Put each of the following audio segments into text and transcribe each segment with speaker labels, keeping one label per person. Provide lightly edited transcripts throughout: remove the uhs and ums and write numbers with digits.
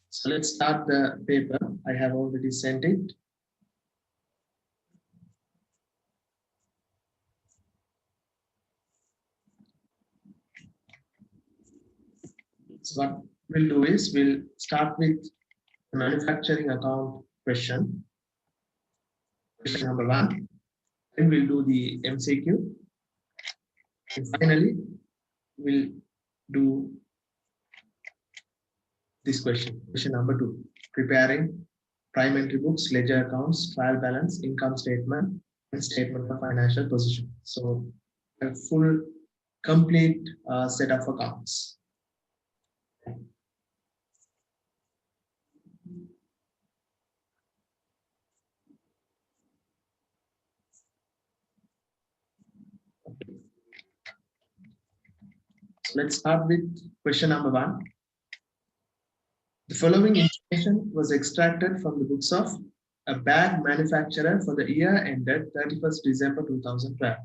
Speaker 1: So let's start the paper. I have already sent it. So what we'll do is we'll start with the manufacturing account question number 1. Then we'll do the MCQ. And finally, we'll do this question number 2. Preparing prime entry books, ledger accounts, trial balance, income statement, and statement of financial position. So a full, complete set of accounts. So let's start with question number 1. The following information was extracted from the books of a bag manufacturer for the year ended 31st December 2012.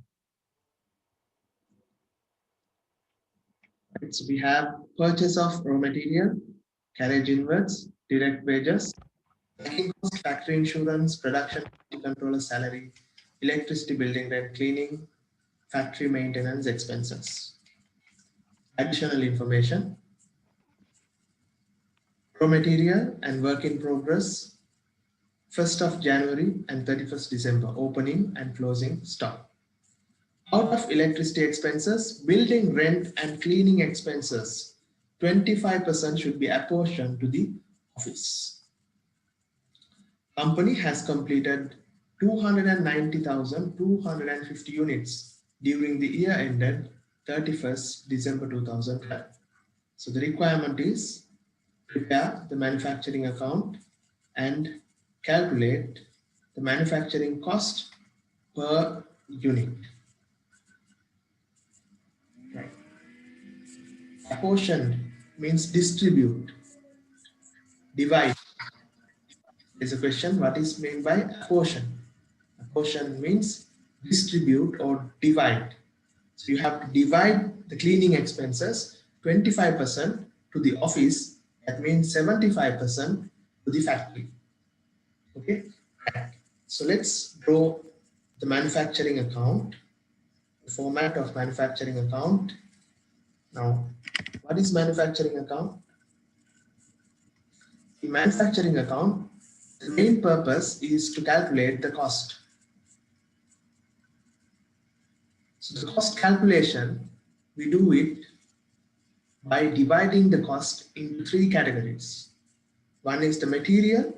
Speaker 1: Right, so we have purchase of raw material, carriage inwards, direct wages, packing cost, factory insurance, production controller salary, electricity, building rent, cleaning, factory maintenance expenses. Additional information: raw material and work in progress, 1st of January and 31st December, opening and closing stock. Out of electricity expenses, building rent and cleaning expenses, 25% should be apportioned to the office. Company has completed 290,250 units during the year ended 31st December 2012. So the requirement is prepare the manufacturing account and calculate the manufacturing cost per unit. Right. Apportion means distribute, divide. There's a question, what is meant by apportion? Apportion means distribute or divide. So you have to divide the cleaning expenses 25% to the office, that means 75% to the factory. Okay, so let's draw the manufacturing account, the format of manufacturing account. Now, what is manufacturing account? The manufacturing account, the main purpose is to calculate the cost. So the cost calculation, we do it by dividing the cost into 3 categories. One is the material,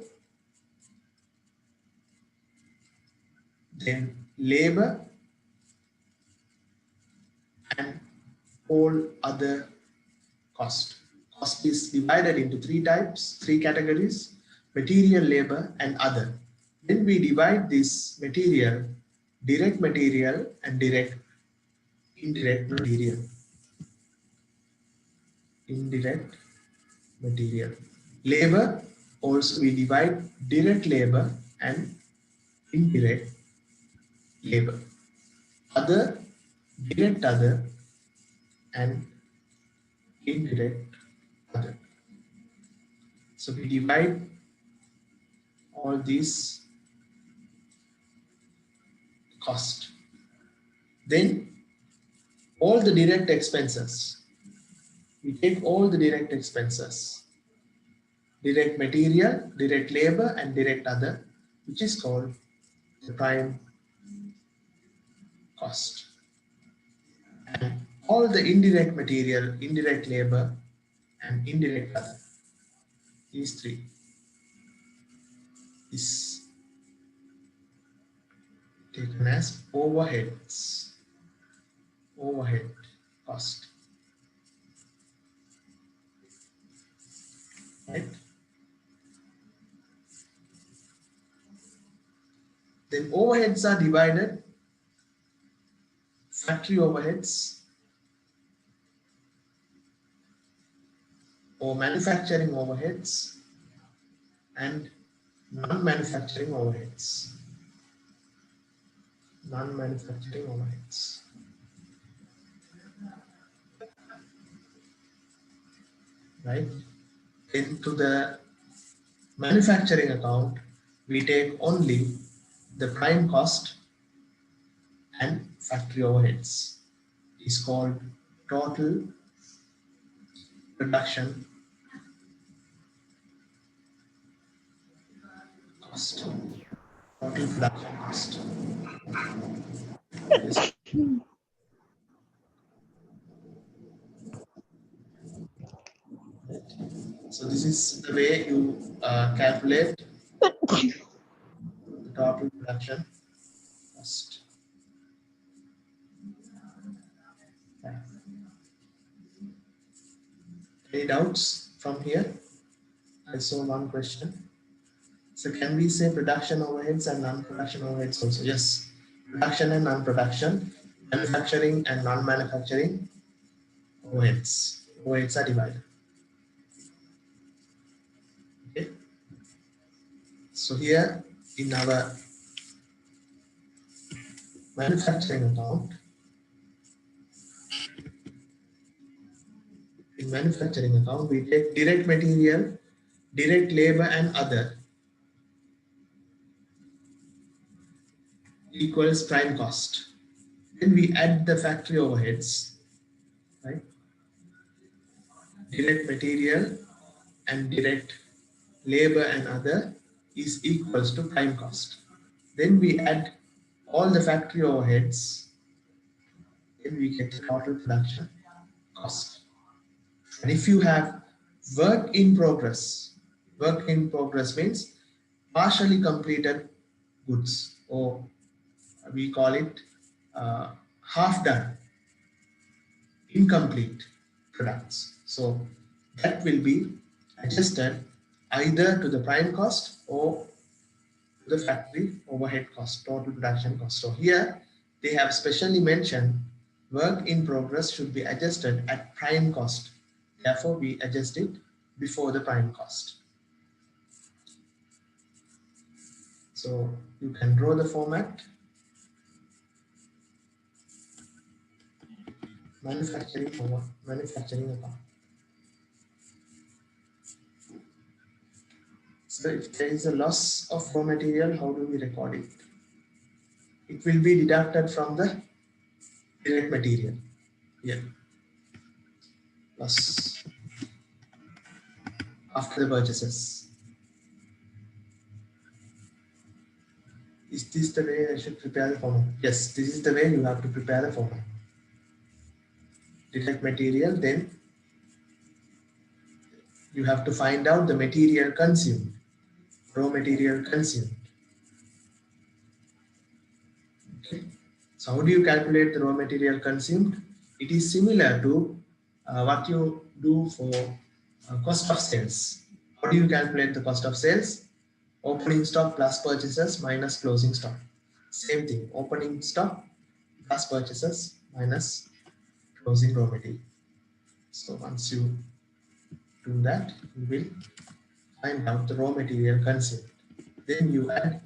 Speaker 1: then labor, and all other cost. Cost is divided into 3 types, 3 categories: material, labor, and other. Then we divide this material, direct material and indirect material. Indirect material. Labor, also we divide direct labor and indirect labor. Other, direct other and indirect other. So we divide all these cost. Then all the direct expenses. We take all the direct expenses. Direct material, direct labor and direct other, which is called the prime cost. And all the indirect material, indirect labor and indirect other, these 3 is taken as overheads, overhead cost, right? Then overheads are divided: factory overheads or manufacturing overheads and non-manufacturing overheads. Non-manufacturing overheads. Right? Into the Manufacturing account, we take only the prime cost and factory overheads. It's called total production cost. Total production cost. Yes. So this is the way you calculate the total production cost. Any doubts from here? I saw one question. So can we say production overheads and non-production overheads also? Yes. Production and non-production, manufacturing and non-manufacturing overheads. Overheads are divided. Okay. So here in our manufacturing account, we take direct material, direct labor and other equals prime cost. Then we add the factory overheads, right? Direct material and direct labor and other is equals to prime cost. Then we add all the factory overheads, then we get the total production cost. And if you have work in progress means partially completed goods, or we call it half done, incomplete products. So that will be adjusted either to the prime cost or to the factory overhead cost, total production cost. So here they have specially mentioned work in progress should be adjusted at prime cost. Therefore, we adjust it before the prime cost. So you can draw the format. Manufacturing account. So if there is a loss of raw material, how do we record it? It will be deducted from the direct material. Yeah. Loss after the purchases. Is this the way I should prepare the format? Yes, this is the way you have to prepare the format. Direct material, then you have to find out the material consumed, raw material consumed. Okay. So how do you calculate the raw material consumed? It is similar to what you do for cost of sales. How do you calculate the cost of sales? Opening stock plus purchases minus closing stock. Same thing, opening stock plus purchases minus closing raw material. So once you do that, you will find out the raw material consumed. Then you add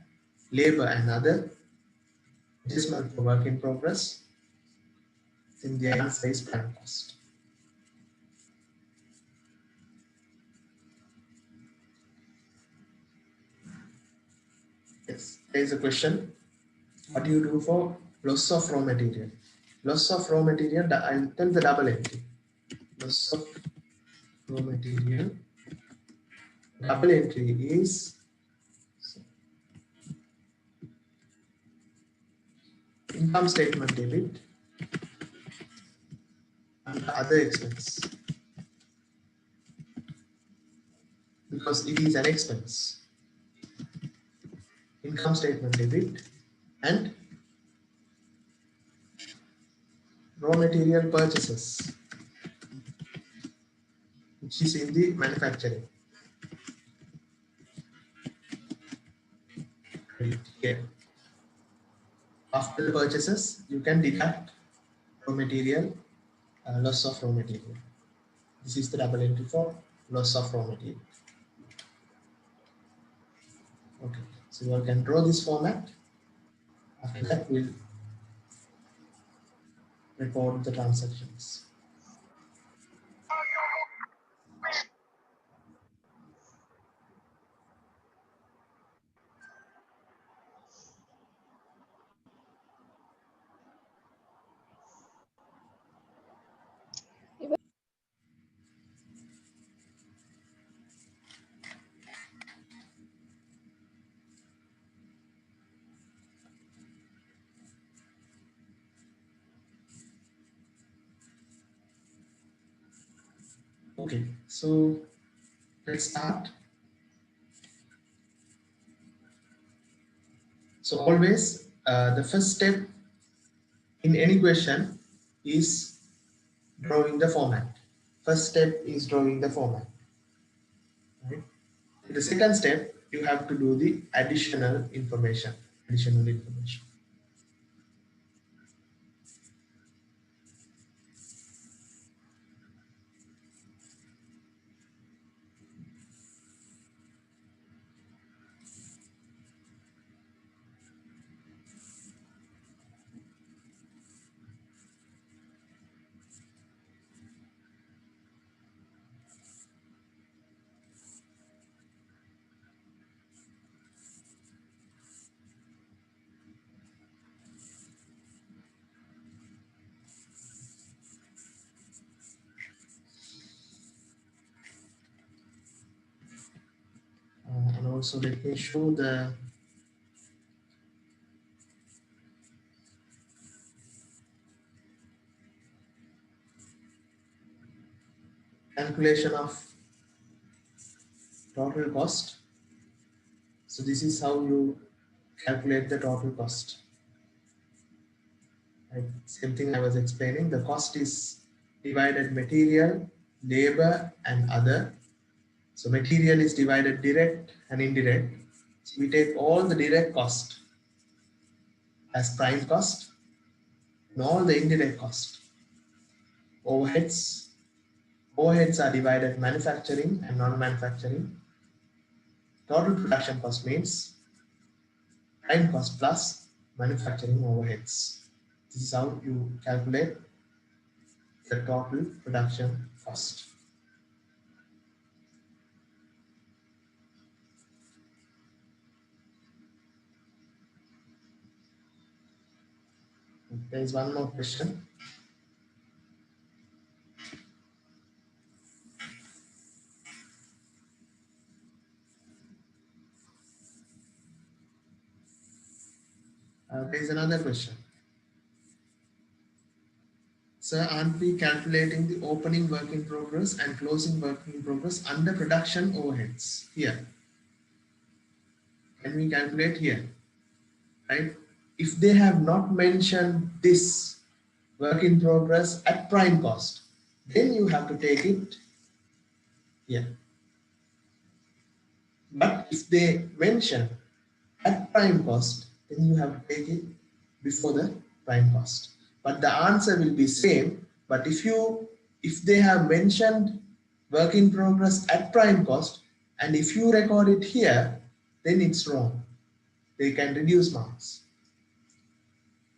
Speaker 1: labor and other adjustment for work in progress. Then the answer is prime cost. Yes, there is a question. What do you do for loss of raw material? Loss of raw material, I'll tell the double entry. Loss of raw material. Double entry is income statement debit and the other expense, because it is an expense. Income statement debit and raw material purchases, which is in the manufacturing. Here. After the purchases, you can deduct raw material, loss of raw material. This is the double entry for loss of raw material. Okay, so you all can draw this format. After that, we'll record the transactions. Okay, so let's start. So always the first step in any question is drawing the format. First step is drawing the format. Right? The second step, you have to do the additional information. Additional information. And also let me show the calculation of total cost. So this is how you calculate the total cost. Right? Same thing I was explaining. The cost is divided material, labor, and other. So material is divided direct and indirect. So we take all the direct cost as prime cost and all the indirect cost. Overheads. Overheads are divided manufacturing and non-manufacturing. Total production cost means prime cost plus manufacturing overheads. This is how you calculate the total production cost. There is one more question. There is another question. Sir, aren't we calculating the opening work in progress and closing work in progress under production overheads here? Can we calculate here? Right? If they have not mentioned this work in progress at prime cost, then you have to take it here. But if they mention at prime cost, then you have to take it before the prime cost. But the answer will be same. But if they have mentioned work in progress at prime cost, and if you record it here, then it's wrong. They can reduce marks.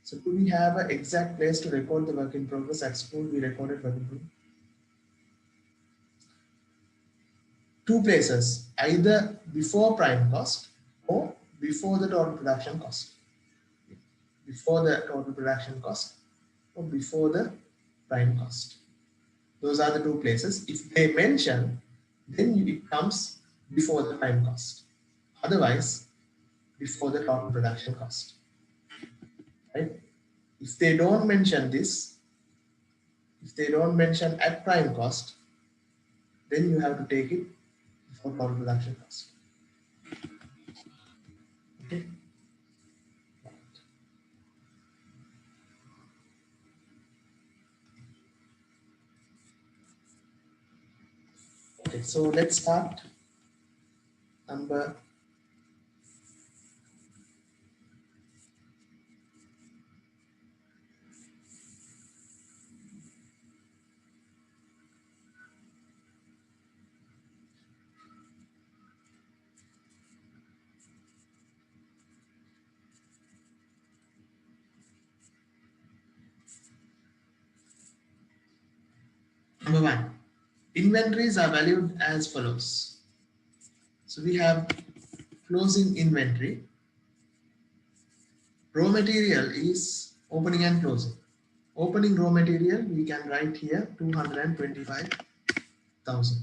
Speaker 1: So do we have an exact place to record the work in progress? At school we recorded work in progress. Two places, either before prime cost or before the total production cost. Before the total production cost or before the prime cost. Those are the two places. If they mention, then it comes before the prime cost. Otherwise, before the total production cost. Right? If they don't mention this, if they don't mention at prime cost, then you have to take it before total production cost. Okay. Okay, so let's start number number 1. Inventories are valued as follows. So we have closing inventory. Raw material is opening and closing. Opening raw material, we can write here 225,000.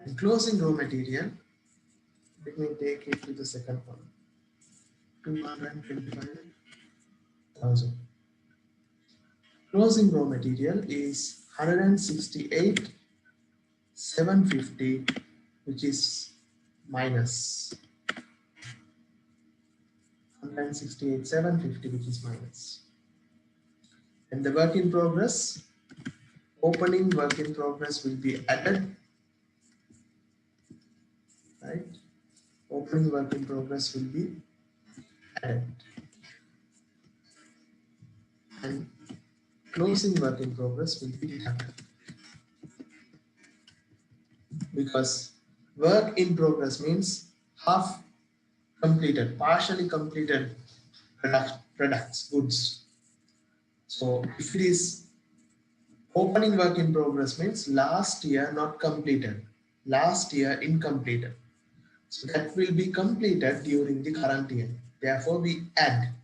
Speaker 1: And closing raw material, let me take it to the second one. 225,000. Closing raw material is 168,750, which is minus. 168,750, which is minus. And the work in progress, opening work in progress will be added, right? Opening work in progress will be added. And closing work in progress will be deducted. Because work in progress means half completed, partially completed products, goods. So if it is opening work in progress means last year not completed, last year incompleted. So that will be completed during the current year. Therefore, we add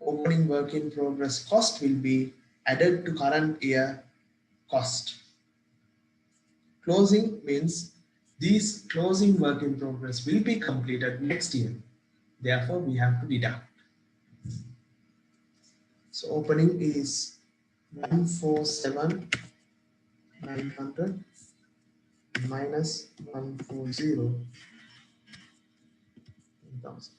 Speaker 1: opening work in progress cost will be added to current year cost. Closing means these closing work in progress will be completed next year. Therefore, we have to deduct. So opening is 147,900 minus 140,000.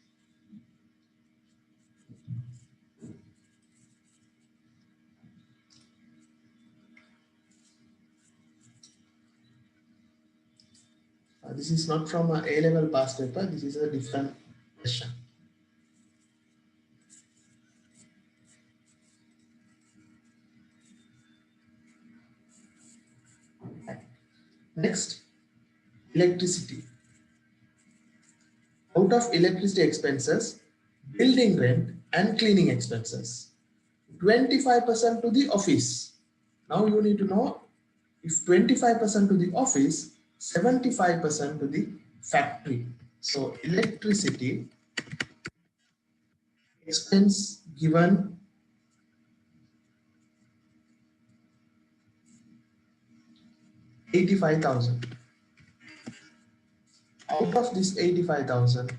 Speaker 1: This is not from a A-level past paper. This is a different question. Next, electricity. Out of electricity expenses, building rent and cleaning expenses, 25% to the office. Now you need to know if 25% to the office, 75% to the factory. So electricity expense given 85,000. Out of this 85,000,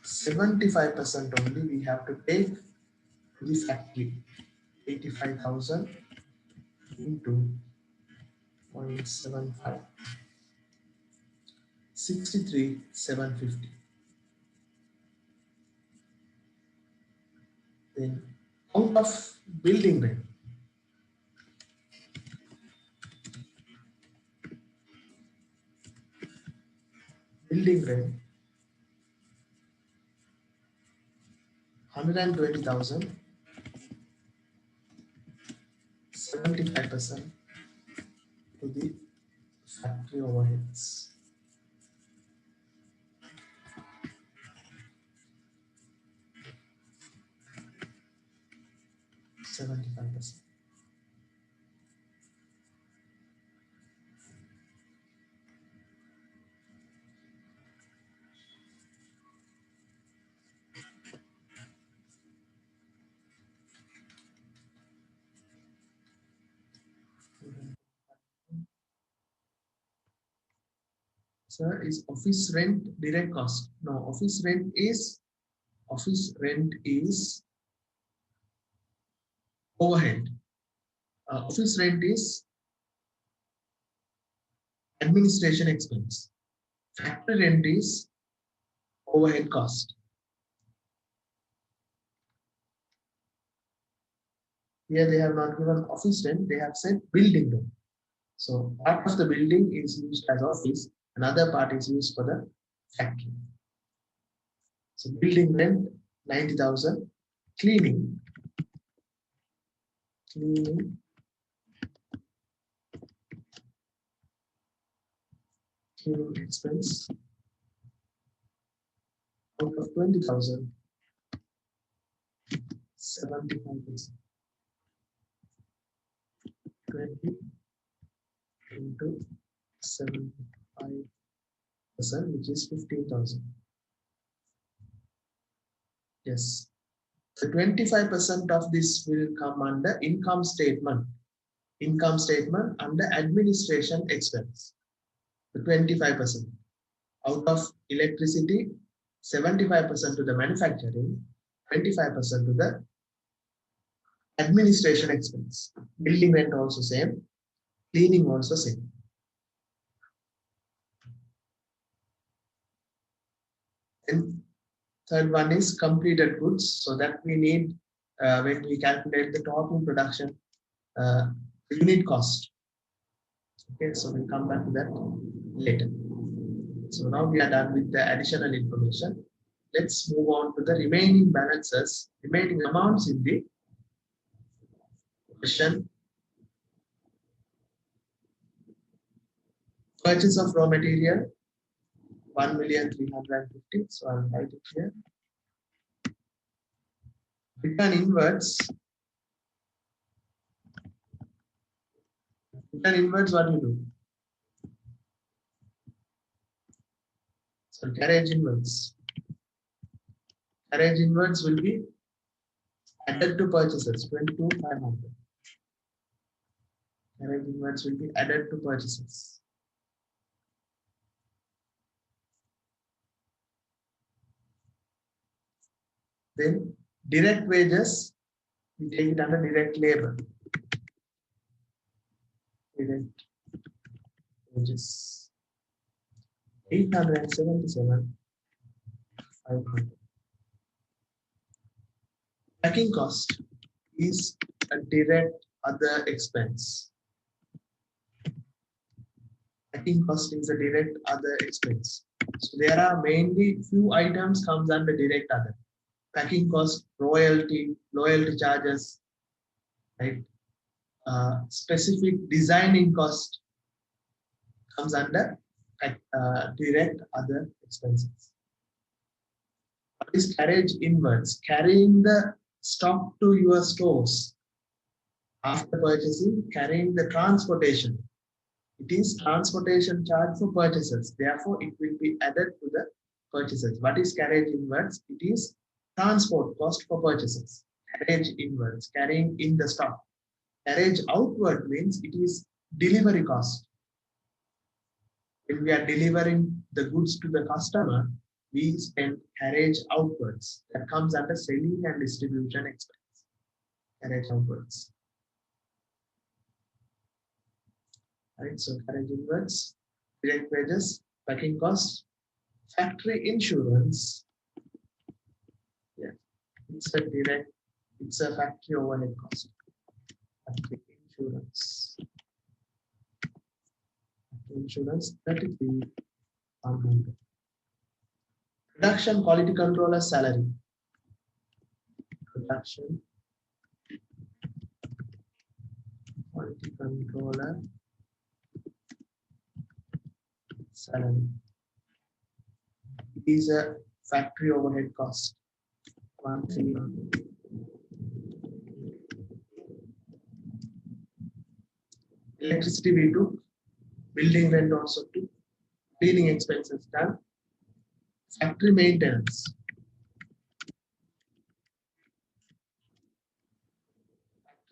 Speaker 1: 75% only we have to take to the factory. 85,000 into 0.75, 63,750. Then out of building rent, building rent 120,000, 75% to the factory overheads. 75%. Sir, is office rent direct cost? No, office rent is overhead. Office rent is administration expense. Factory rent is overhead cost. Here they have not given office rent, they have said building rent. So part of the building is used as office, another part is used for the factory. So building rent 90,000, cleaning expense out of 20,000, 75%. 20 into 75%, which is 15,000. Yes. So 25% of this will come under income statement. Income statement under administration expense. The 25%. Out of electricity, 75% to the manufacturing, 25% to the administration expense. Building rent also same. Cleaning also same. And third one is completed goods. So that we need when we calculate the total production unit cost. Okay, so we'll come back to that later. So now we are done with the additional information. Let's move on to the remaining balances, remaining amounts in the question. Purchase of raw material 1,350,000. So I'll write it here. Return inwards. Return inwards, what you do? So carriage inwards. Carriage inwards will be added to purchases 22,500. Carriage inwards will be added to purchases. Then direct wages, we take it under direct labor. Direct wages 877,500. Packing cost is a direct other expense. Packing cost is a direct other expense. So there are mainly few items comes under direct other. Packing cost, royalty, loyalty charges, right? Specific designing cost comes under direct other expenses. What is carriage inwards? Carrying the stock to your stores after purchasing, carrying the transportation. It is transportation charge for purchases. Therefore, it will be added to the purchases. What is carriage inwards? It is transport cost for purchases. Carriage inwards, carrying in the stock. Carriage outward means it is delivery cost. When we are delivering the goods to the customer, we spend carriage outwards. That comes under selling and distribution expense. Carriage outwards. Right, so carriage inwards, direct wages, packing costs, factory insurance. Yeah, it's a direct, it's a factory overhead cost. Factory insurance. Factory insurance 33,100. Production quality controller salary. Production quality controller salary. It is a factory overhead cost. 1,300. Electricity we took, building rent also took, cleaning expenses done, factory maintenance.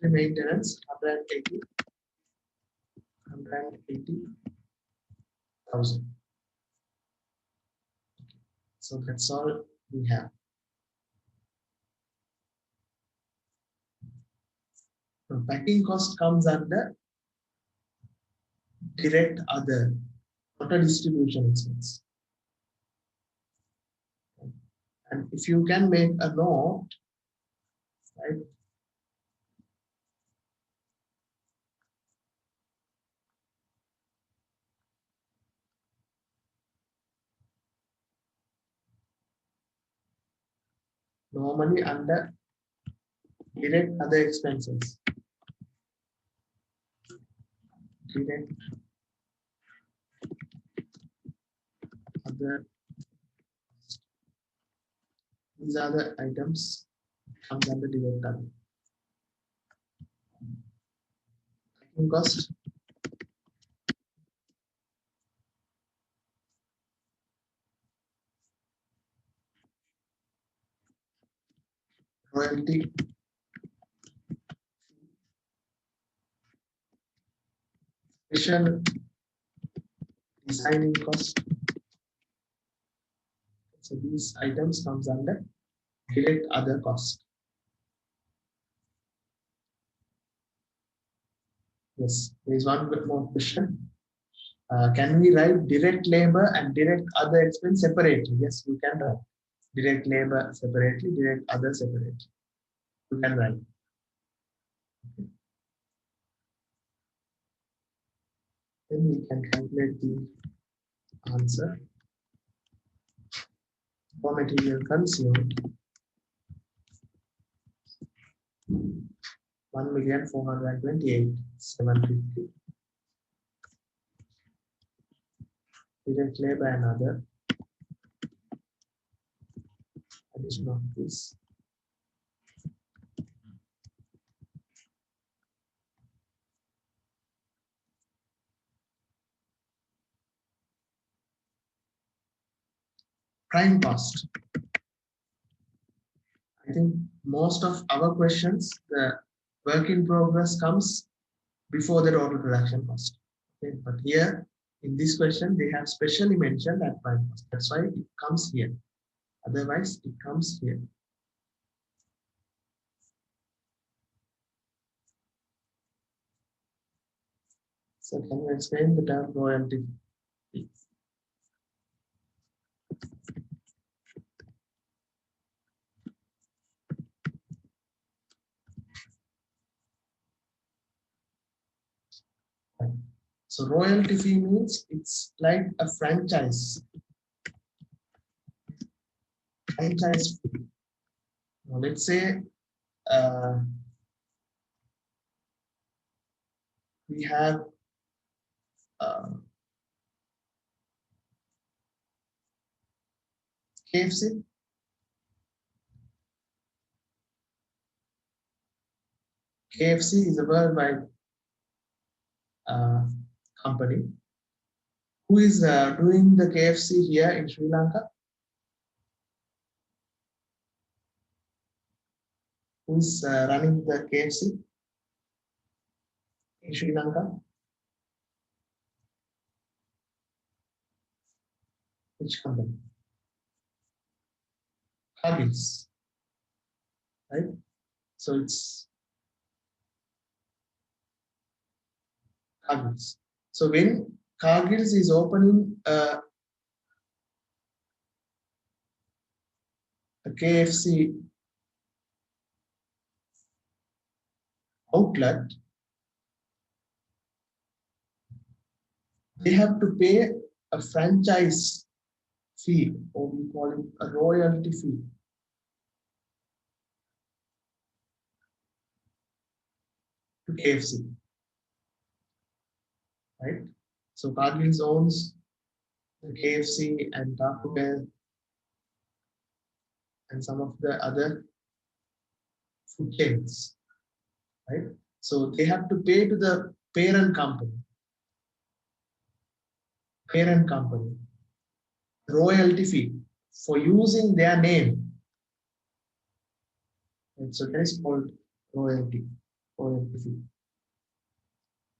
Speaker 1: Factory maintenance 180,000. So that's all we have. So packing cost comes under direct other, not a distribution expense. And if you can make a note, right? Normally under direct other expenses. Direct other. These are the items comes under direct other. Packing cost. Royalty. Special designing cost. So these items comes under direct other cost. Yes, there is one bit more question. Can we write direct labor and direct other expense separately? Yes, we can write direct labor separately, direct other separately. You can write. Then we can calculate the answer. For material consumed, 1,428,750. Direct labor and other addition of this. Prime cost. I think most of our questions, the work in progress comes before the total production cost. Okay, but here in this question, they have specially mentioned that prime cost. That's why it comes here. Otherwise, it comes here. So can you explain the term royalty? So royalty fee means it's like a franchise. Franchise fee. Now let's say we have KFC. KFC is a worldwide company. Who is doing the KFC here in Sri Lanka? Who is running the KFC in Sri Lanka? Which company? Cargill's, right? So it's Cargill's. So when Cargill's is opening a KFC outlet, they have to pay a franchise fee, or we call it a royalty fee, to KFC, right? So Cargill's owns the KFC and Taco Bell and some of the other food chains, right? So they have to pay to the parent company, royalty fee for using their name. And so that is called royalty fee.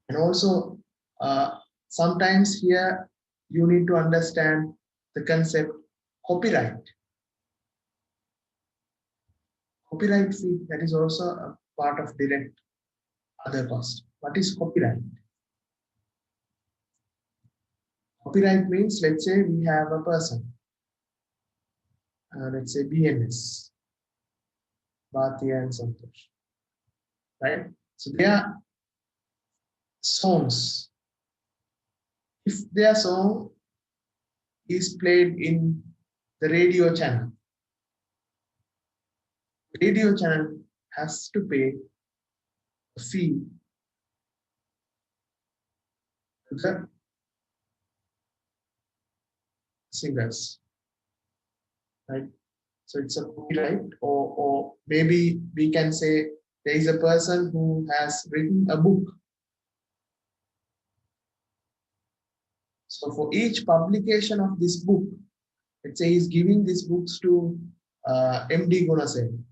Speaker 1: And also, sometimes here you need to understand the concept copyright. Copyright fee, that is also a part of direct other cost. What is copyright? Copyright means, let's say we have a person, let's say BNS, Bhatia and Santosh, right? So their songs, if their song is played in the radio channel has to pay a fee to the singers, right? So it's a copyright, or maybe we can say there is a person who has written a book. So for each publication of this book, let's say he's giving these books to MD Gunasen.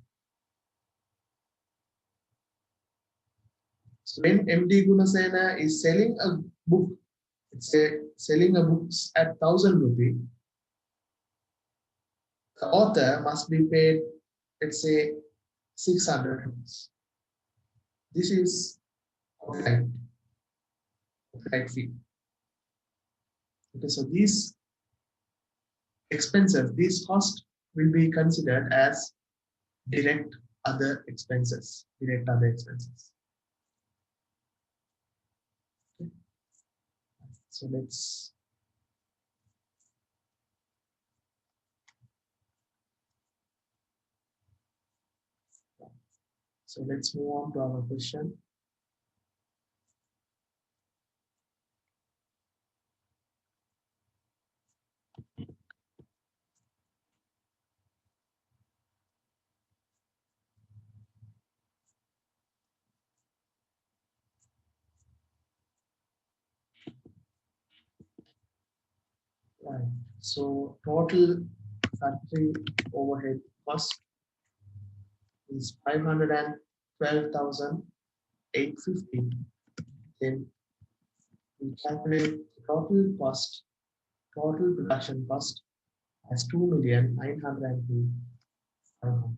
Speaker 1: So when MD Gunasena is selling a book, let's say selling a books at 1,000 rupees, the author must be paid, let's say, 600 rupees. This is copyright. right fee. Okay, so these expenses, these costs will be considered as direct other expenses. Direct other expenses. Okay. So let's move on to our question. Right. So total factory overhead cost is 512,850. Then we calculate the total cost, total production cost as 2,902,500.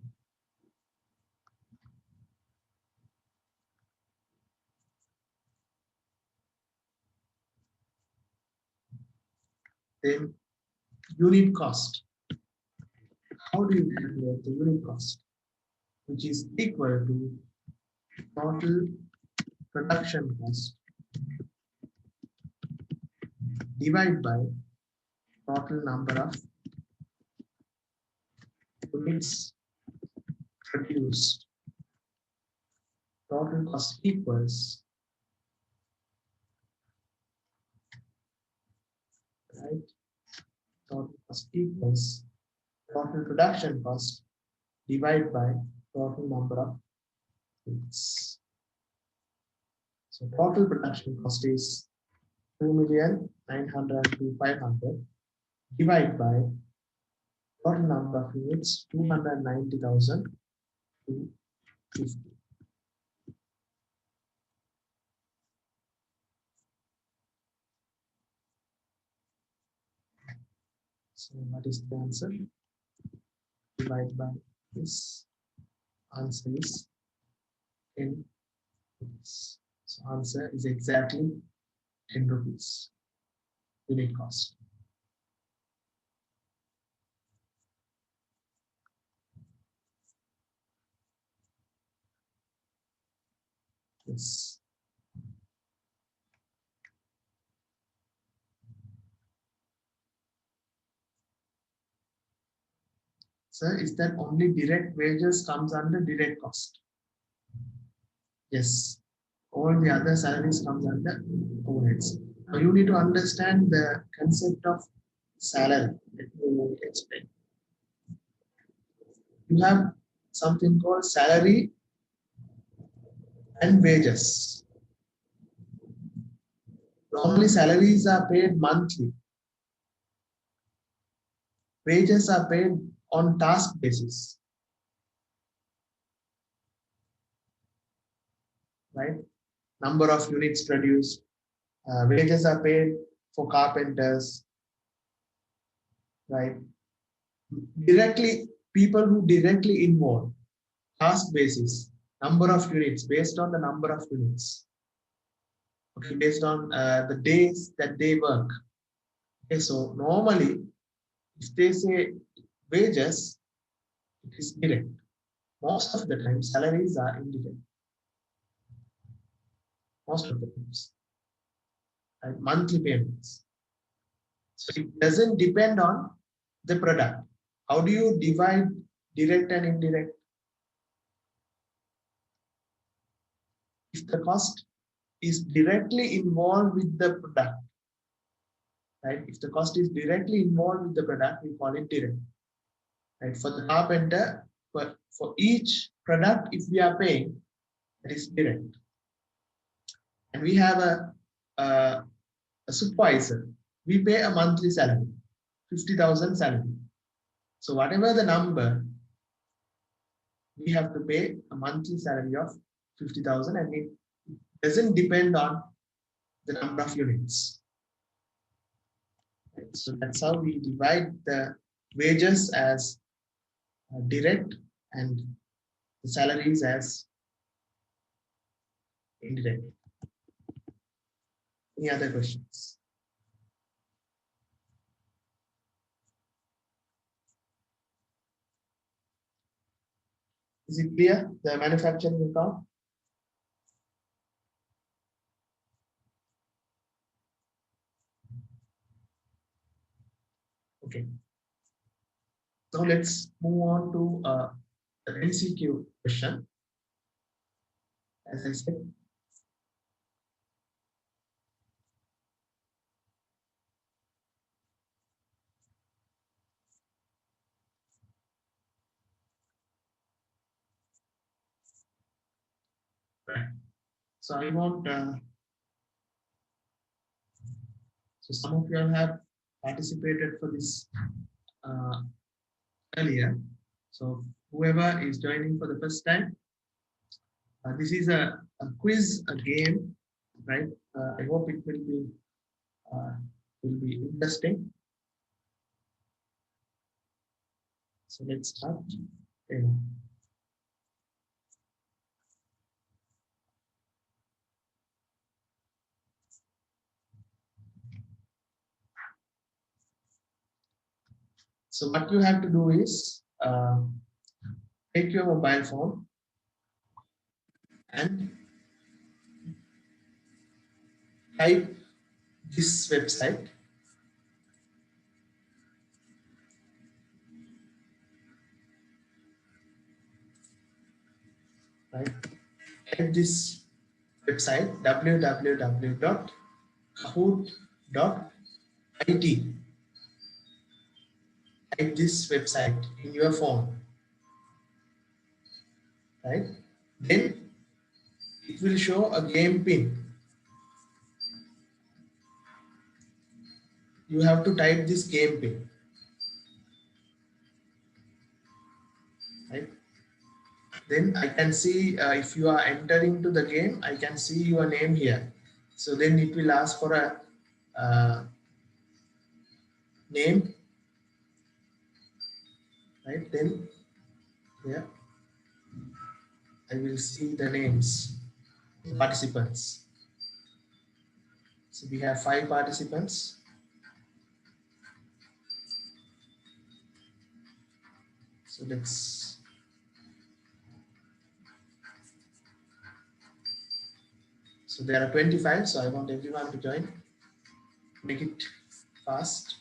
Speaker 1: Then unit cost. How do you calculate the unit cost? Which is equal to total production cost divided by total number of units produced. Total cost equals, right? Total cost equals total production cost divided by total number of units. So total production cost is 2,902,500 divided by total number of units 290,250. So what is the answer? Divided by this. Answer is 10 rupees. So answer is exactly 10 rupees unit cost. Yes. Sir, is that only direct wages comes under direct cost? Yes. All the other salaries comes under overheads. Now you need to understand the concept of salary. Let me explain. You have something called salary and wages. Normally salaries are paid monthly. Wages are paid on task basis. Right? Number of units produced. Wages are paid for carpenters. Right? Directly, people who directly involve, task basis, number of units, based on the number of units. Okay, based on the days that they work. Okay, so normally, if they say wages, it is direct. Most of the time, salaries are indirect. Most of the times, right? Monthly payments. So it doesn't depend on the product. How do you divide direct and indirect? If the cost is directly involved with the product, right? If the cost is directly involved with the product, we call it direct. Right? For the carpenter, for each product, if we are paying, that is direct. And we have a supervisor. We pay a monthly salary, 50,000 salary. So whatever the number, we have to pay a monthly salary of 50,000, and it doesn't depend on the number of units. Right? So that's how we divide the wages as direct and the salaries as indirect. Any other questions? Is it clear, the manufacturing account? Okay. So let's move on to the MCQ question. As I said, right. So I want, so some of you have participated for this uh, earlier. So whoever is joining for the first time, this is a quiz, a game, right? I hope it uh, will be interesting. So let's start. Okay. So what you have to do is take your mobile phone and type this website, right? Type this website www.kahoot.it. Type this website in your phone, right? Then it will show a game pin. You have to type this game pin, right? Then I can see if you are entering to the game, I can see your name here. So then it will ask for a name, right? Then here I will see the names, participants. So we have 5 participants. So let's, so there are 25. So I want everyone to join. Make it fast.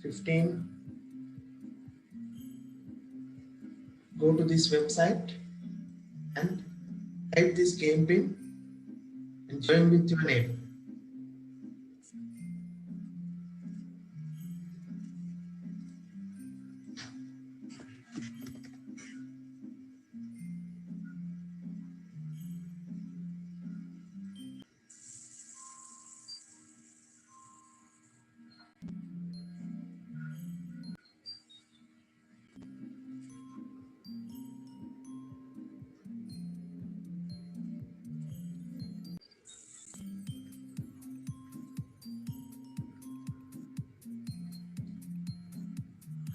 Speaker 1: $15. Go to this website and type this game pin and join with your name.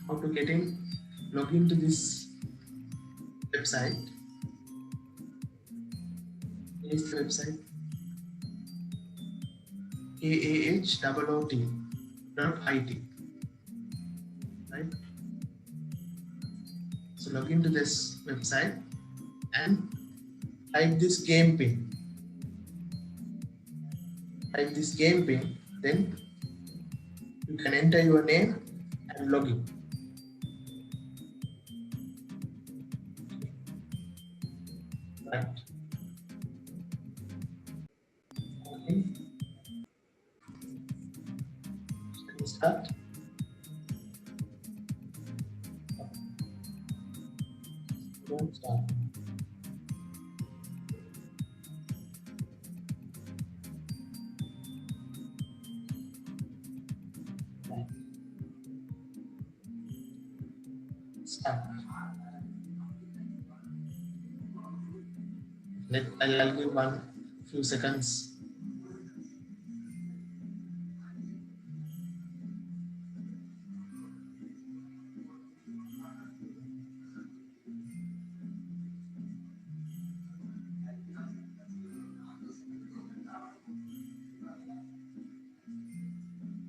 Speaker 1: How to get in? Log into this website. Here is the website kahoot.it, right? So log into this website and type this game pin. Type this game pin, then you can enter your name and log in. Right. Okay. Can we start? Don't start. Right. Start. I'll give one few seconds.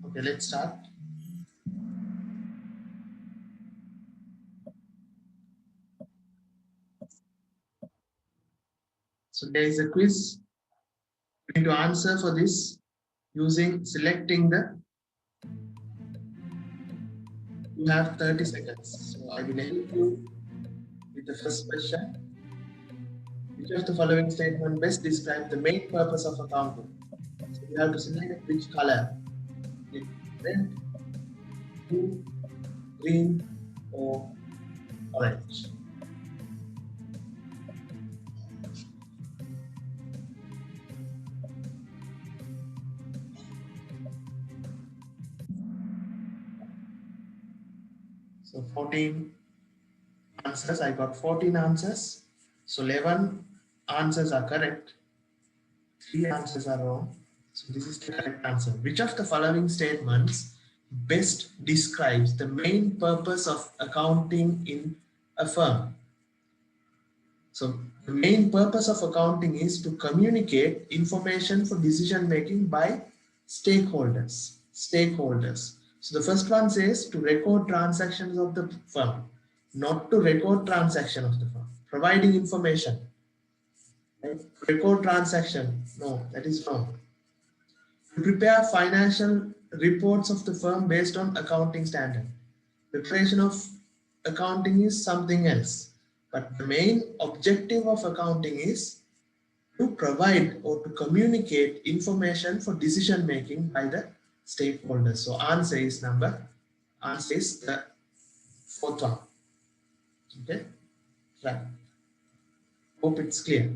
Speaker 1: Okay, let's start. So there is a quiz. You need to answer for this using selecting the. You have 30 seconds. So I will help you with the first question. Which of the following statement best describe the main purpose of accounting? So you have to select which color. Red, blue, green, or orange. So 14 answers. I got 14 answers. So 11 answers are correct. 3 answers are wrong. So this is the correct answer. Which of the following statements best describes the main purpose of accounting in a firm? So the main purpose of accounting is to communicate information for decision making by stakeholders. Stakeholders. So the first one says to record transactions of the firm, not to record transaction of the firm. Providing information. Right? Record transaction. No, that is wrong. To prepare financial reports of the firm based on accounting standard. Preparation of accounting is something else. But the main objective of accounting is to provide or to communicate information for decision making by the stakeholders. So answer is the fourth one. Okay, right. Hope it's clear.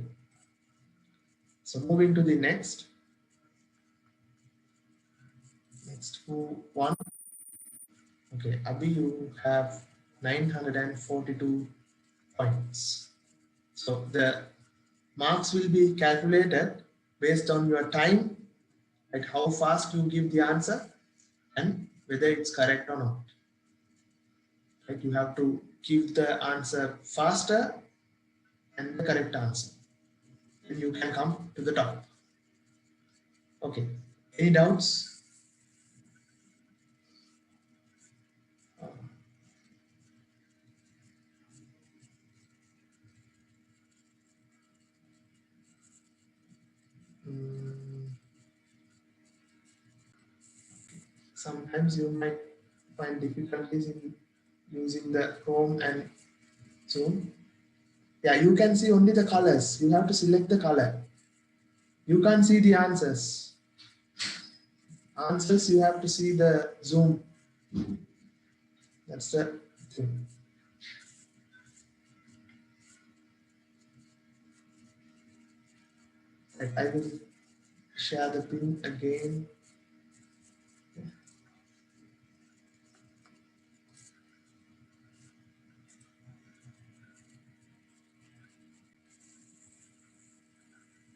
Speaker 1: So moving to the next one. Okay, Abhi, you have 942 points. So the marks will be calculated based on your time, like how fast you give the answer and whether it's correct or not. Like you have to give the answer faster and the correct answer. And you can come to the top. Okay. Any doubts? Mm, sometimes you might find difficulties in using the Chrome and Zoom. Yeah, you can see only the colors. You have to select the color. You can't see the answers. Answers, you have to see the Zoom. That's the thing. Right, I will share the pin again.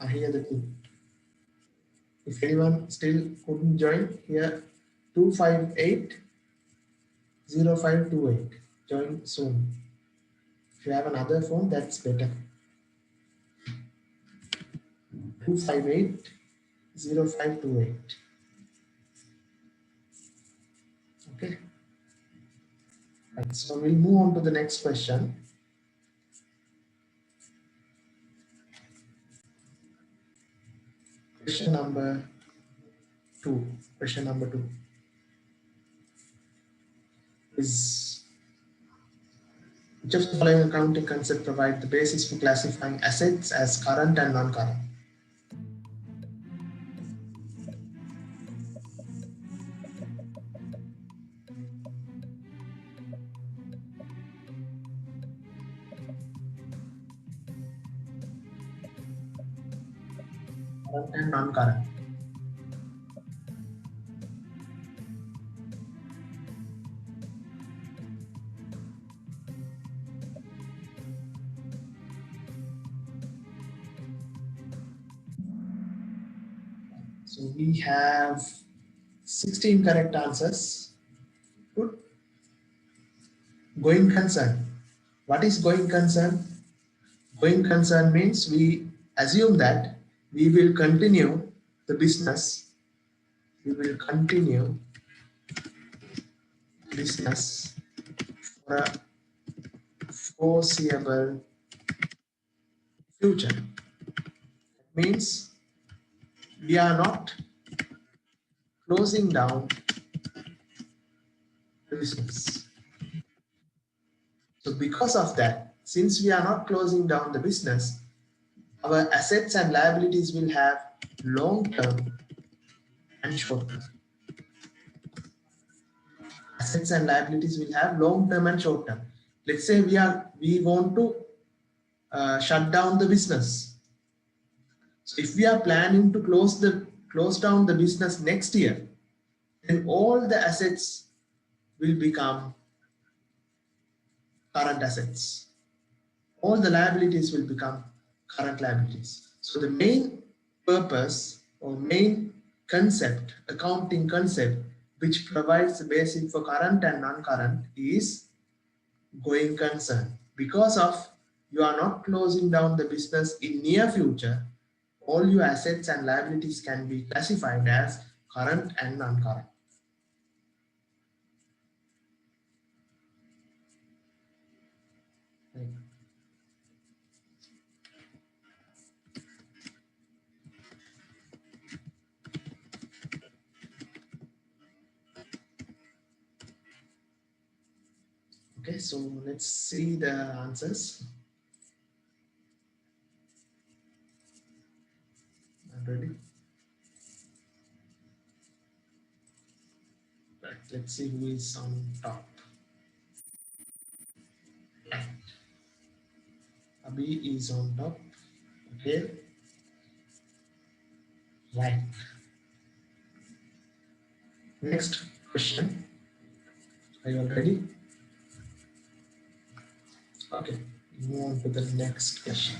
Speaker 1: I hear the pin. If anyone still couldn't join, here 258-0528. Join soon. If you have another phone, that's better. 258-0528. Okay. Right. So we'll move on to the next question. Question number 2. Question number 2 is which of the following accounting concept provide the basis for classifying assets as current and non-current? Current and non-current. So we have 16 correct answers. Good. Going concern. What is going concern? Going concern means we assume that we will continue the business. We will continue business for a foreseeable future. Means we are not closing down the business. So because of that, since we are not closing down the business, our assets and liabilities will have long term and short term. Assets and liabilities will have long term and short term. Let's say we want to shut down the business. So if we are planning to close down the business next year, then all the assets will become current assets. All the liabilities will become current liabilities. So the main purpose or main concept, accounting concept, which provides the basic for current and non-current is going concern. Because of you are not closing down the business in near future, all your assets and liabilities can be classified as current and non-current. Right. Okay, so let's see the answers. Ready? Right, let's see who is on top. Abhi is on top. Okay, right. Next question. Are you all ready? Okay, move on to the next question.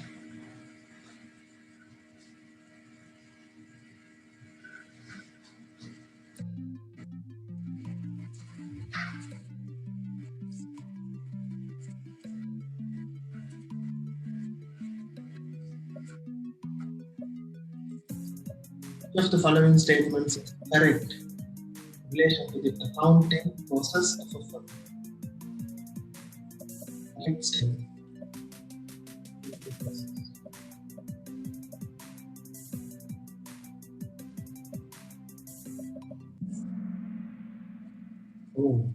Speaker 1: Which of the following statements is correct in relation to the accounting process of a firm? Correct statement. Oh,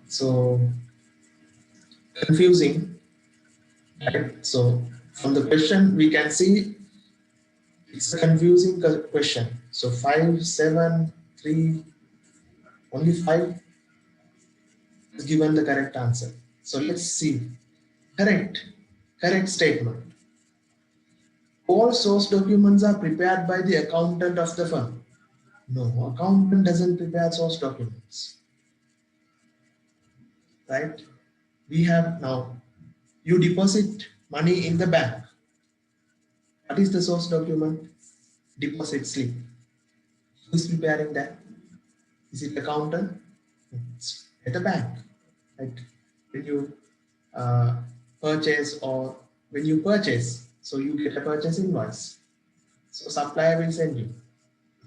Speaker 1: so confusing, right? So from the question we can see it's a confusing question. So 5, 7, 3, only 5 is given the correct answer. So let's see. Correct. Correct statement. All source documents are prepared by the accountant of the firm. No, accountant doesn't prepare source documents. Right? We have now, you deposit money in the bank. What is the source document? Deposit slip. Who is preparing that? Is it accountant? It's at the bank. Right? When you uh, purchase or when you purchase, so you get a purchase invoice. So supplier will send you,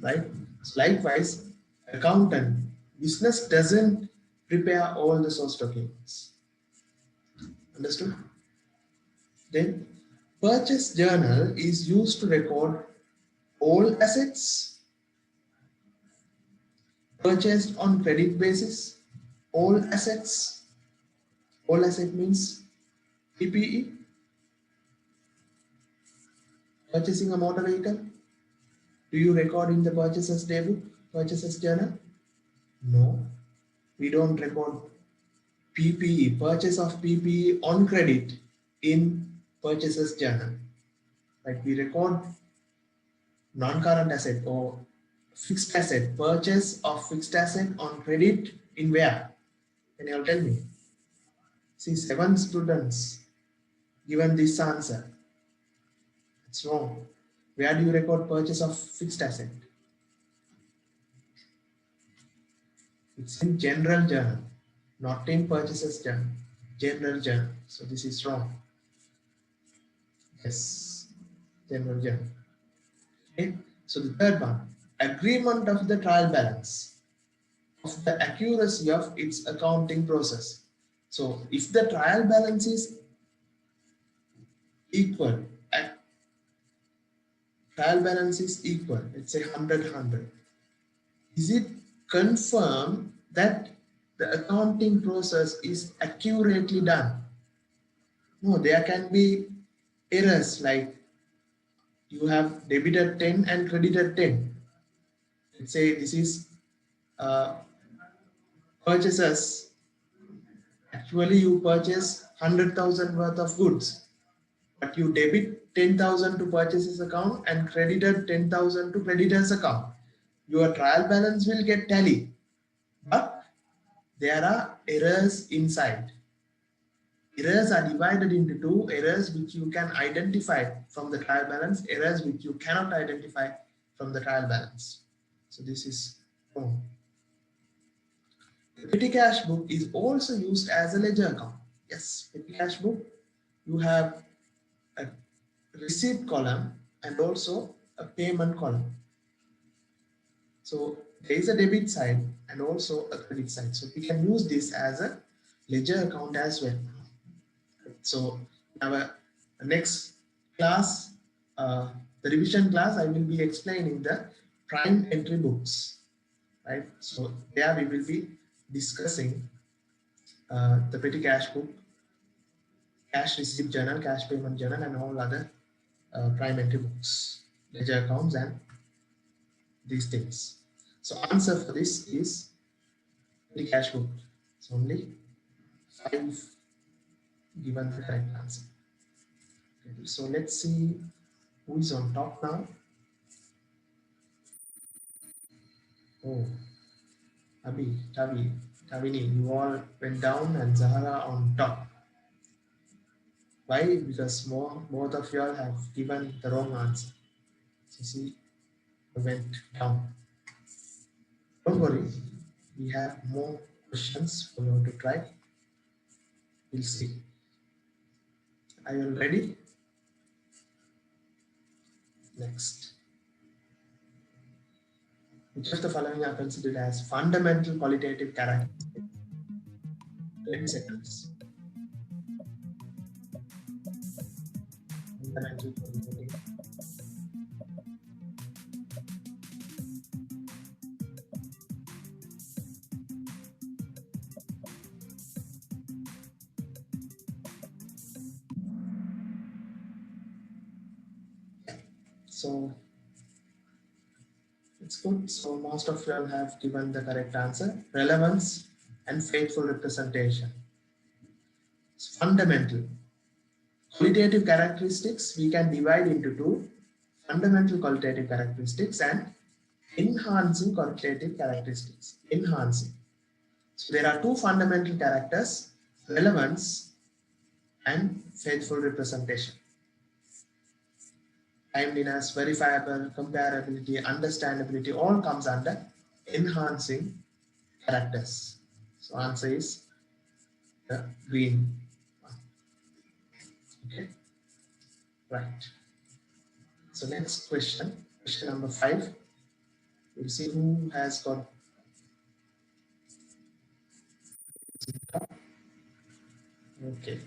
Speaker 1: right? So likewise, accountant, business doesn't prepare all the source documents. Understood? Then purchase journal is used to record all assets purchased on credit basis, all assets. All asset means PPE, purchasing a motor vehicle. Do you record in the purchases table, purchases journal? No, we don't record PPE, purchase of PPE on credit in purchases journal. Like we record non-current asset or fixed asset, purchase of fixed asset on credit in where? Can you all tell me? See, 7 students. given this answer. It's wrong. Where do you record purchase of fixed asset? It's in general journal, not in purchases journal. General journal. So this is wrong. Yes, general journal. Okay. So the third one, agreement of the trial balance of the accuracy of its accounting process. So if the trial balance is equal, trial balance is equal, let's say 100, is it confirmed that the accounting process is accurately done? No, there can be errors like you have debited 10 and credited 10. Let's say this is uh, purchases. Actually, you purchase 100,000 worth of goods, but you debit 10,000 to purchases account and credited 10,000 to creditors account. Your trial balance will get tally, but there are errors inside. Errors are divided into two: errors which you can identify from the trial balance, errors which you cannot identify from the trial balance. So this is wrong. The petty cash book is also used as a ledger account. Yes, petty cash book, you have a receipt column and also a payment column. So there is a debit side and also a credit side. So we can use this as a ledger account as well. So our next class, the revision class, I will be explaining the prime entry books, right? So there we will be discussing the petty cash book, cash receipt journal, cash payment journal, and all other prime entry books, ledger accounts, and these things. So answer for this is petty cash book. It's only 5 given the correct answer. Okay, so let's see who is on top now. Oh, Tavini, you all went down and Zahara on top. Why? Because both of you all have given the wrong answer. So see, you went down. Don't worry, we have more questions for you to try. We'll see. Are you all ready? Next. Which of the following are considered as fundamental qualitative characteristics? Let's check this. Fundamental qualitative. So it's good. So most of you all have given the correct answer. Relevance and faithful representation. It's fundamental. Qualitative characteristics we can divide into two: fundamental qualitative characteristics and enhancing qualitative characteristics. Enhancing. So there are two fundamental characters: relevance and faithful representation. Timeliness, verifiable, comparability, understandability all comes under enhancing characters. So answer is the green one. Okay, right. So next question, question number 5. We'll see who has got. Okay,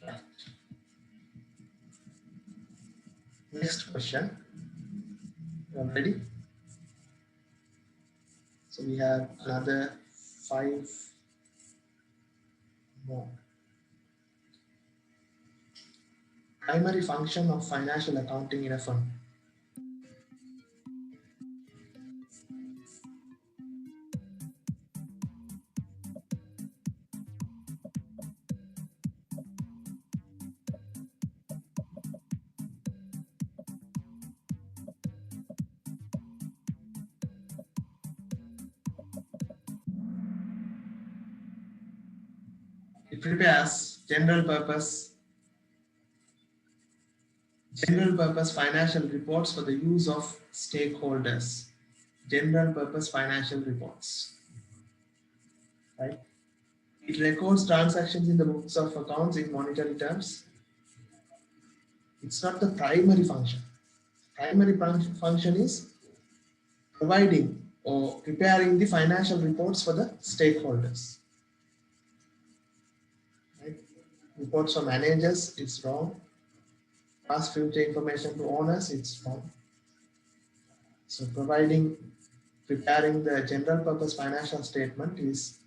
Speaker 1: right. Next question. You are ready? So we have another 5 more. Primary function of financial accounting in a firm. It prepares general purpose financial reports for the use of stakeholders. General purpose financial reports. Right? It records transactions in the books of accounts in monetary terms. It's not the primary function. Primary function is providing or preparing the financial reports for the stakeholders. Right? Reports for managers, it's wrong. Past future information to owners, it's wrong. So preparing the general purpose financial statement is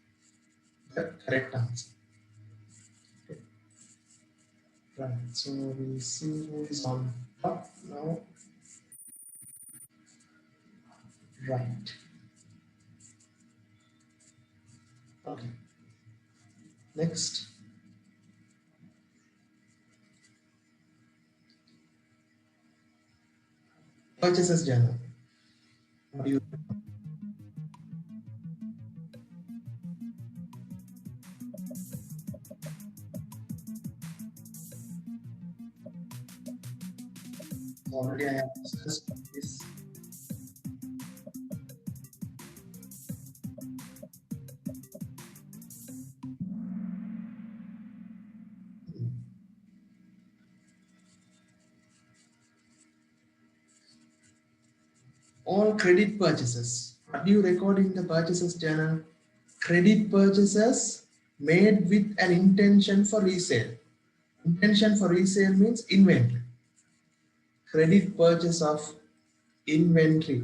Speaker 1: the correct answer. Okay. Right. So we see who is on top now. Right. Okay. Next. Purchases journal. What do you already I have discussed this. All credit purchases. What do you record in the purchases journal? Credit purchases made with an intention for resale. Intention for resale means inventory. Credit purchase of inventory.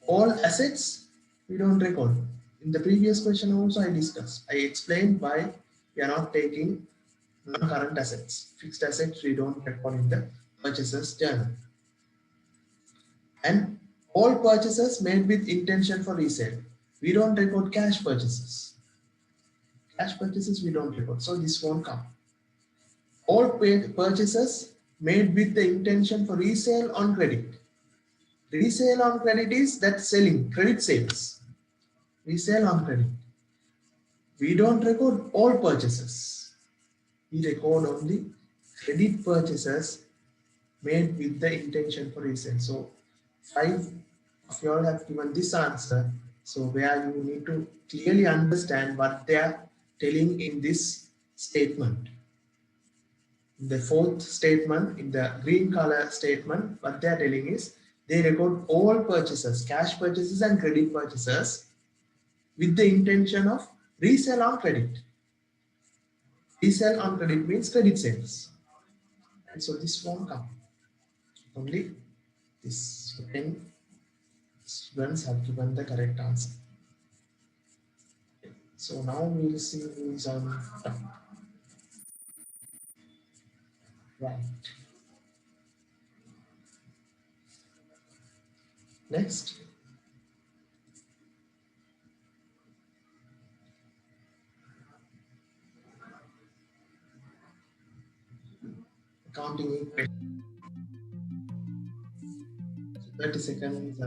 Speaker 1: All assets we don't record. In the previous question also I discussed. I explained why we are not taking non-current assets. Fixed assets we don't record in the purchases journal. And all purchases made with intention for resale. We don't record cash purchases. Cash purchases we don't record. So this won't come. All purchases made with the intention for resale on credit. Resale on credit is that selling, credit sales. Resale on credit. We don't record all purchases. We record only credit purchases made with the intention for resale. So 5 of you all have given this answer. So where you need to clearly understand what they are telling in this statement. In the fourth statement, in the green color statement, what they are telling is they record all purchases, cash purchases and credit purchases with the intention of resale on credit. Resale on credit means credit sales. And so this won't come. Only this 10 students have given the correct answer. So now we will see who is on top. Right. Next. Accounting equation. 30 seconds.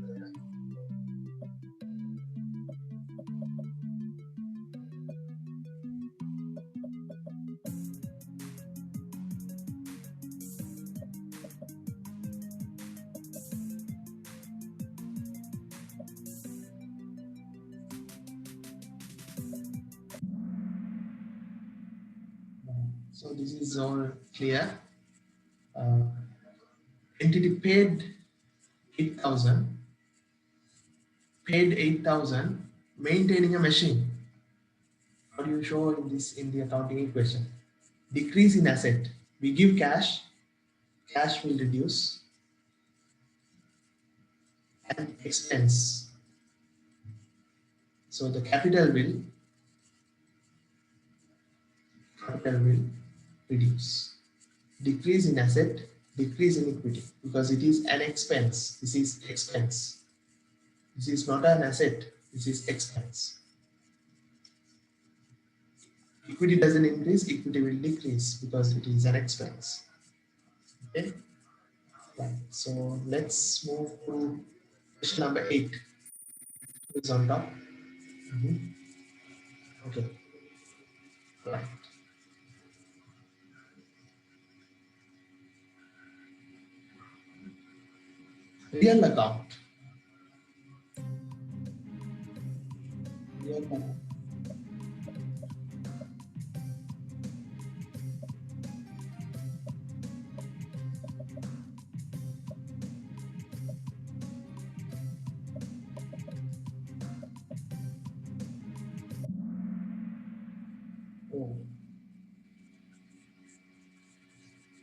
Speaker 1: So this is all clear. Entity paid 8,000. Paid 8,000. Maintaining a machine. How do you show in this in the accounting equation? Decrease in asset. We give cash. Cash will reduce. And expense. So the capital will reduce. Decrease in asset, decrease in equity, because it is an expense. This is expense. This is not an asset. This is expense. Equity doesn't increase, equity will decrease because it is an expense. Okay. Right. So let's move to question number 8. Who is on top? Okay. Right. Real account. Real account. Oh.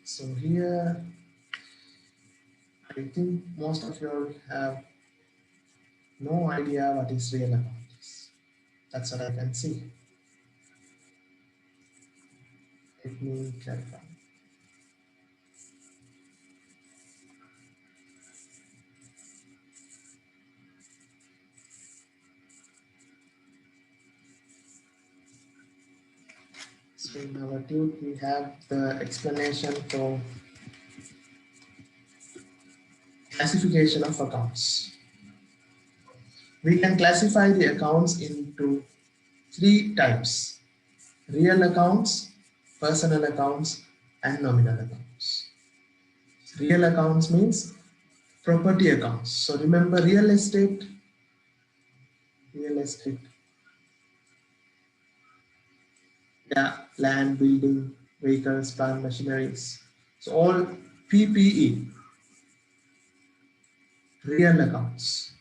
Speaker 1: So here, I think most of you all have no idea what is real account is. That's what I can see. Let me clarify. So in our tube, we have the explanation for classification of accounts. We can classify the accounts into three types: real accounts, personal accounts, and nominal accounts. Real accounts means property accounts. So remember real estate, yeah, land, building, vehicles, plant, machineries. So all PPE, real accounts.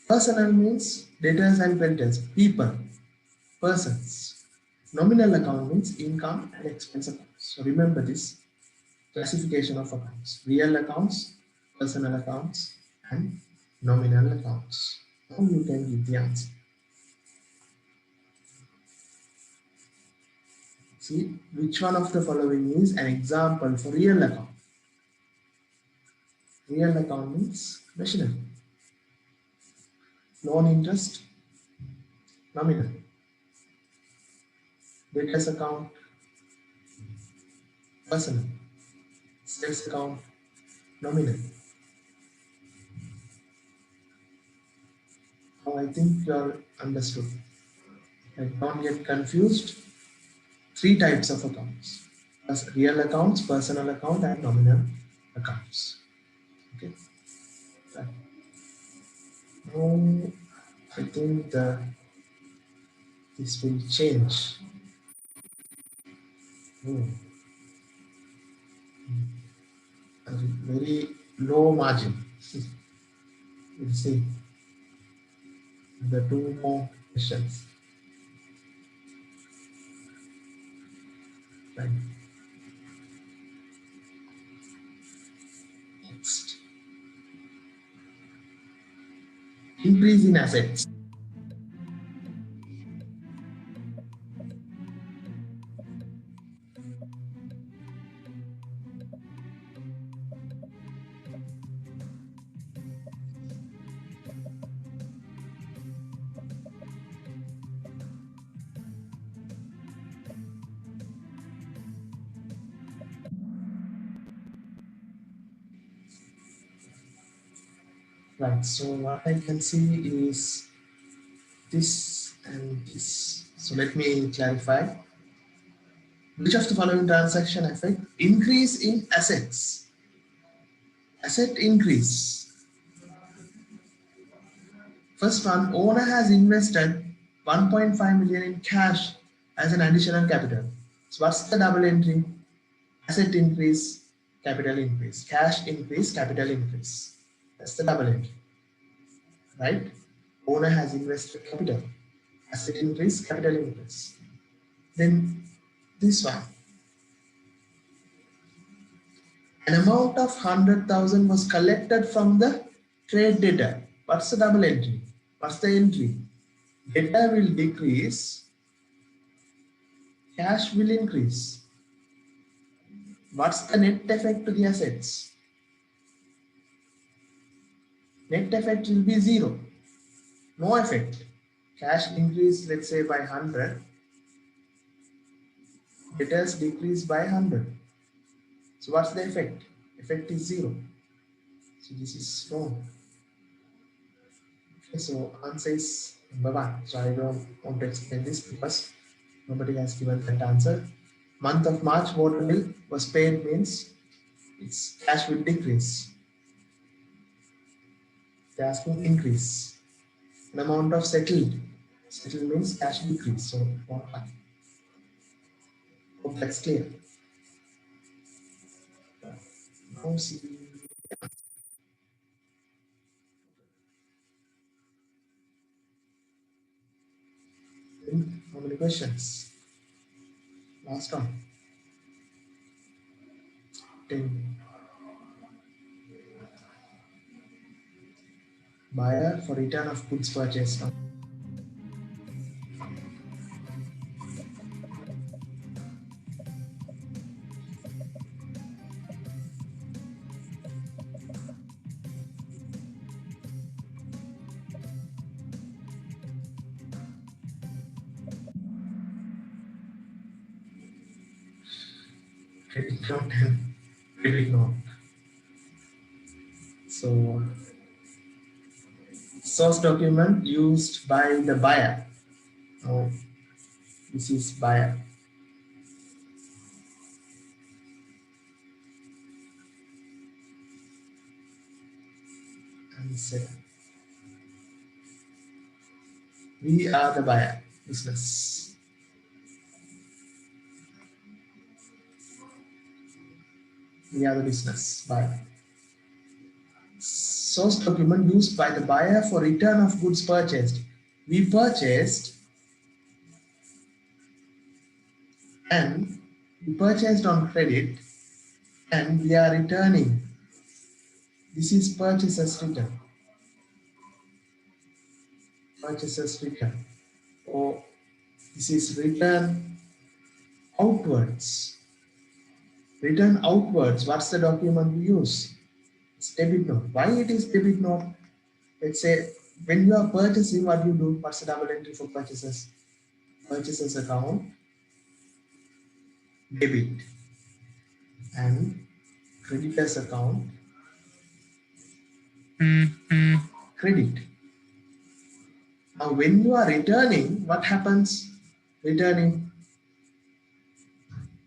Speaker 1: Personal means debtors and creditors, people, persons. Nominal account means income and expense accounts. So remember this classification of accounts: real accounts, personal accounts, and nominal accounts. Now you can give the answer. See which one of the following is an example for real account. Real account means machinery. Loan interest, nominal. Debtors account, personal. Sales account, nominal. Now I think you are understood. And don't get confused. Three types of accounts: real accounts, personal account, and nominal accounts. Okay. Right. Now I think this will change. Hmm. A very low margin. We'll see the two more questions. Right. Next. Increase in assets. Right. So what I can see is this and this. So let me clarify. Which of the following transaction affect increase in assets? Asset increase. First one, owner has invested 1.5 million in cash as an additional capital. So what's the double entry? Asset increase, capital increase. Cash increase, capital increase. That's the double entry, right? Owner has invested capital. Asset increase, capital increase. Then this one. An amount of 100,000 was collected from the trade debtor. What's the double entry? What's the entry? Debtor will decrease, cash will increase. What's the net effect to the assets? Net effect will be zero. No effect. Cash increase, let's say by 100. Debtors decrease by 100. So what's the effect? Effect is zero. So this is wrong. Okay, so answer is number 1. So I don't want to explain this because nobody has given that answer. Month of March water bill was paid means its cash will decrease. They're asking increase. An amount of settled. Settled means cash decrease. So hope that's clear. Now see how many questions. Last one. 10. Buyer for return of goods purchased. Credit note and credit note. So source document used by the buyer. Now this is buyer. And seller. We are the buyer. Business. We are the business buyer. Source document used by the buyer for return of goods purchased. We purchased and we purchased on credit and we are returning. This is purchaser's return. Purchaser's return. Or this is return outwards. Return outwards. What's the document we use? It's debit note. Why it is debit note? Let's say when you are purchasing, what you do? What's the double entry for purchases? Purchases account, debit, and creditors account, credit. Now, when you are returning, what happens? Returning,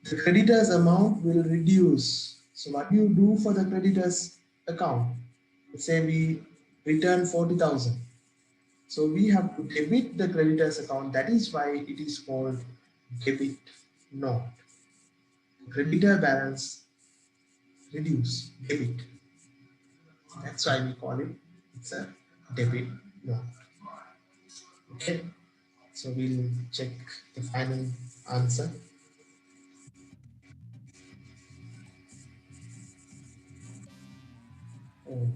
Speaker 1: the creditors amount will reduce. So, what do you do for the creditors account? Let's say we return 40,000. So, we have to debit the creditors account. That is why it is called debit note. Creditor balance reduce, debit. That's why we call it, it's a debit note. Okay, so we'll check the final answer. Oh.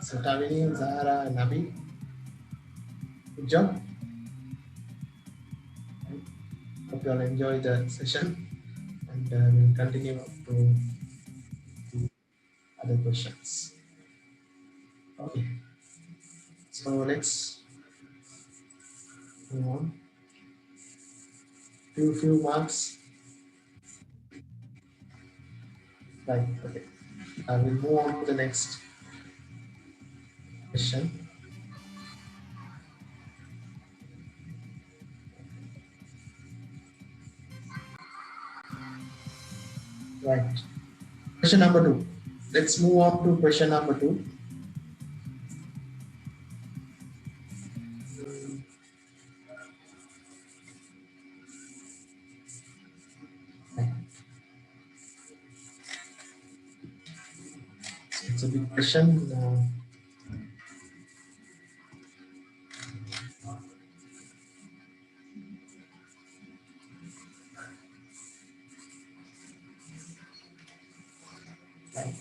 Speaker 1: So Tavini, Zahara, and Nabi, good job. Hope you all enjoy the session and we'll continue to other questions. Okay, so let's move on. Few marks. Right, okay. We'll move on to the next question. Right. Question number 2. Let's move on to question number 2. It's a big question. Right.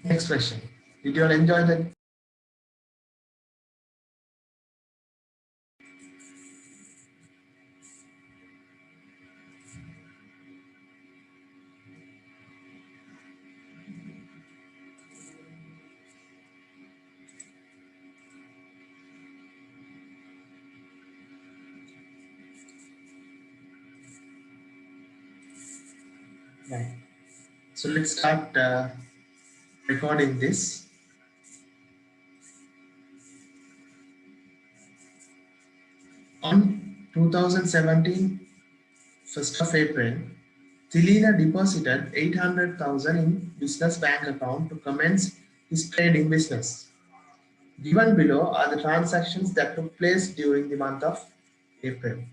Speaker 1: Next question. Did you all enjoy that? Right. So let's start recording this. On 2017, 1st of April, Tilina deposited 800,000 in business bank account to commence his trading business. Given below are the transactions that took place during the month of April.